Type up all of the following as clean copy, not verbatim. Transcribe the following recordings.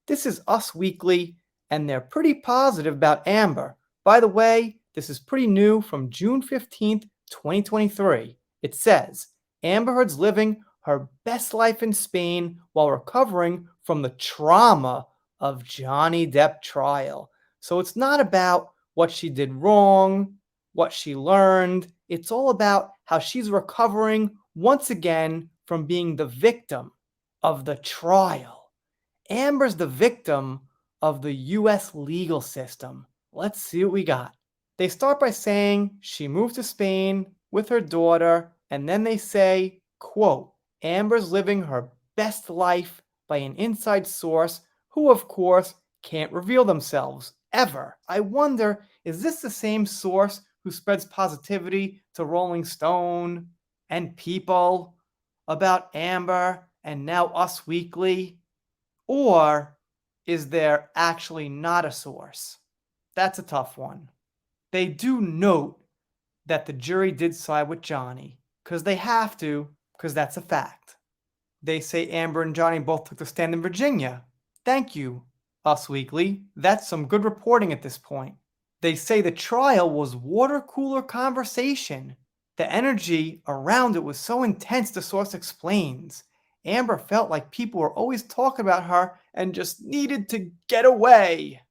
This is Us Weekly, and they're pretty positive about Amber. By the way, this is pretty new from June 15th, 2023. It says Amber Heard's living her best life in Spain while recovering from the trauma of Johnny Depp trial. So it's not about what she did wrong, what she learned. It's all about how she's recovering once again from being the victim of the trial. Amber's the victim of the US legal system. Let's see what we got. They start by saying she moved to Spain with her daughter, and then they say, quote, Amber's living her best life by an inside source who, of course, can't reveal themselves ever. I wonder, is this the same source who spreads positivity to Rolling Stone and People about Amber and now Us Weekly? Or is there actually not a source? That's a tough one. They do note that the jury did side with Johnny, because they have to, because that's a fact. They say Amber and Johnny both took the stand in Virginia. Thank you, Us Weekly. That's some good reporting at this point. They say the trial was water cooler conversation. The energy around it was so intense, the source explains. Amber felt like people were always talking about her and just needed to get away.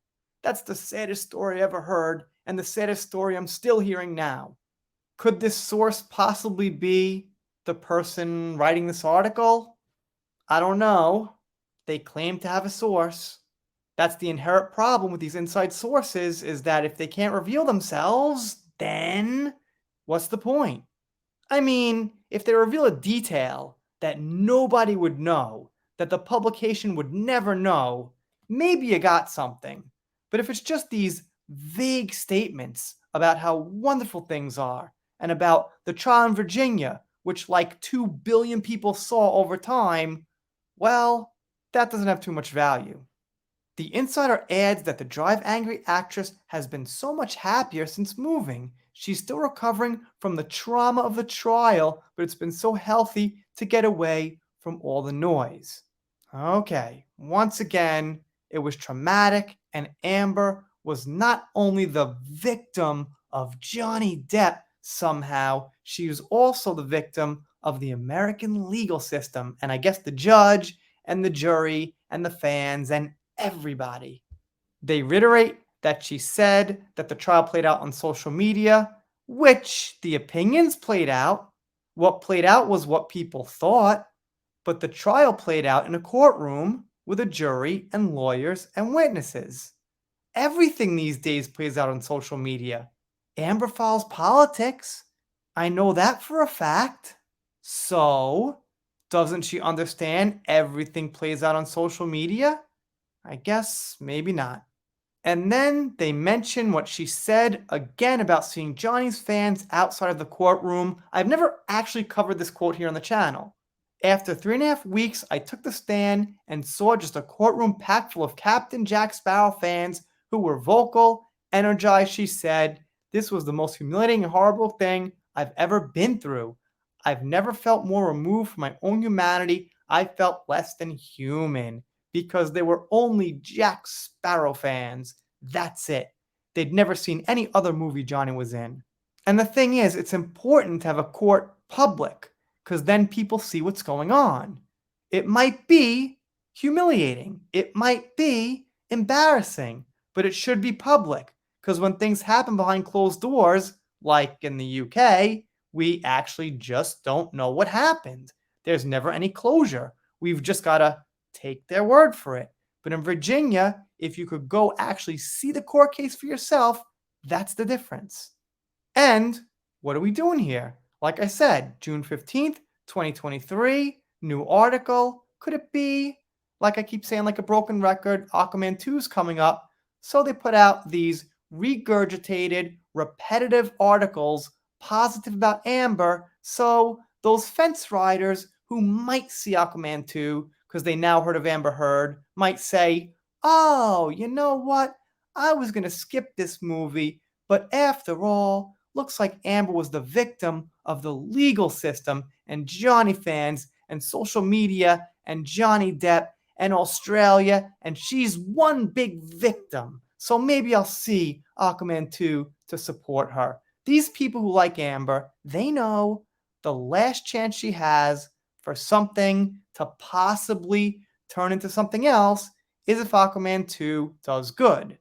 That's the saddest story I ever heard, and the saddest story I'm still hearing now. Could this source possibly be the person writing this article? I don't know. They claim to have a source. That's the inherent problem with these inside sources, is that if they can't reveal themselves, then what's the point? I mean, if they reveal a detail that nobody would know, that the publication would never know, maybe you got something. But if it's just these vague statements about how wonderful things are, and about the trial in Virginia, which like 2 billion people saw over time, well, that doesn't have too much value. The insider adds that the Drive Angry actress has been so much happier since moving. She's still recovering from the trauma of the trial, but it's been so healthy to get away from all the noise. Okay, once again, it was traumatic, and Amber was not only the victim of Johnny Depp somehow, she was also the victim of the American legal system, and I guess the judge and the jury and the fans and everybody. They reiterate that she said that the trial played out on social media, which the opinions played out. What played out was what people thought, but the trial played out in a courtroom with a jury and lawyers and witnesses. Everything these days plays out on social media. Amber follows politics. I know that for a fact. So, doesn't she understand everything plays out on social media? I guess maybe not. And then they mention what she said again about seeing Johnny's fans outside of the courtroom. I've never actually covered this quote here on the channel. After 3.5 weeks, I took the stand and saw just a courtroom packed full of Captain Jack Sparrow fans who were vocal, energized, she said. This was the most humiliating and horrible thing I've ever been through. I've never felt more removed from my own humanity. I felt less than human because they were only Jack Sparrow fans. That's it. They'd never seen any other movie Johnny was in. And the thing is, it's important to have a court public, because then people see what's going on. It might be humiliating. It might be embarrassing, but it should be public, because when things happen behind closed doors, like in the UK, we actually just don't know what happened. There's never any closure. We've just got to take their word for it. But in Virginia, if you could go actually see the court case for yourself, that's the difference. And what are we doing here? Like I said, June 15th, 2023, new article. Could it be, like I keep saying, like a broken record, Aquaman 2 is coming up? So they put out these regurgitated, repetitive articles positive about Amber, so those fence riders who might see Aquaman 2 because they now heard of Amber Heard might say, oh, you know what? I was going to skip this movie, but after all, looks like Amber was the victim of the legal system and Johnny fans and social media and Johnny Depp and Australia, and she's one big victim. So maybe I'll see Aquaman 2 to support her. These people who like Amber, they know the last chance she has for something to possibly turn into something else is if Aquaman 2 does good.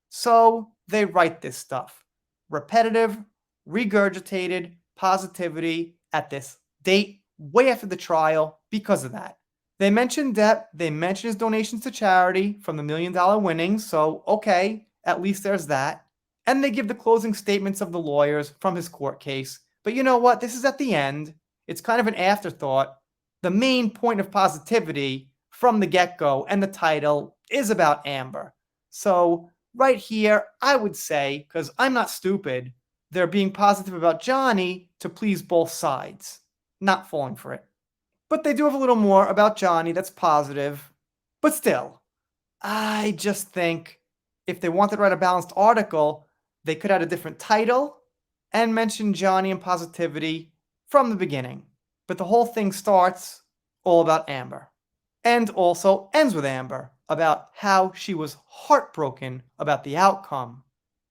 So they write this stuff. Repetitive, regurgitated positivity at this date way after the trial because of that. They mention Depp, they mention his donations to charity from the $1 million winnings, so okay, at least there's that. And they give the closing statements of the lawyers from his court case. But you know what? This is at the end. It's kind of an afterthought. The main point of positivity from the get-go and the title is about Amber. So right here, I would say, because I'm not stupid, they're being positive about Johnny to please both sides, not falling for it. But they do have a little more about Johnny that's positive. But still, I just think if they wanted to write a balanced article, they could add a different title and mention Johnny and positivity from the beginning. But the whole thing starts all about Amber. And also ends with Amber about how she was heartbroken about the outcome.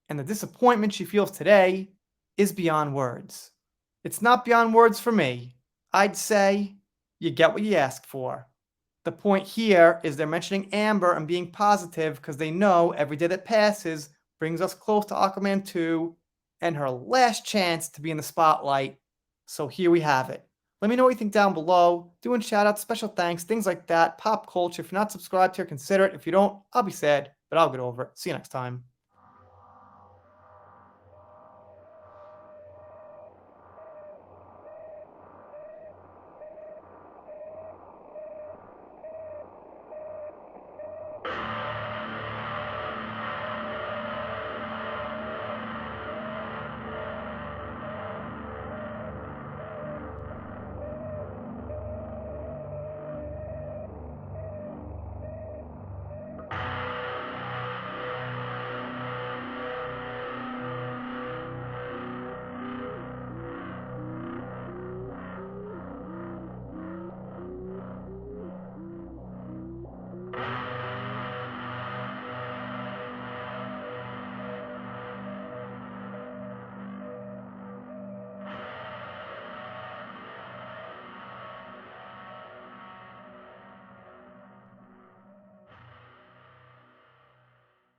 And the disappointment she feels today is beyond words. It's not beyond words for me. I'd say you get what you ask for. The point here is they're mentioning Amber and being positive because they know every day that passes brings us close to Aquaman 2 and her last chance to be in the spotlight. So here we have it. Let me know what you think down below. Doing shout outs, special thanks, things like that, pop culture. If you're not subscribed here, consider it. If you don't, I'll be sad, but I'll get over it. See you next time.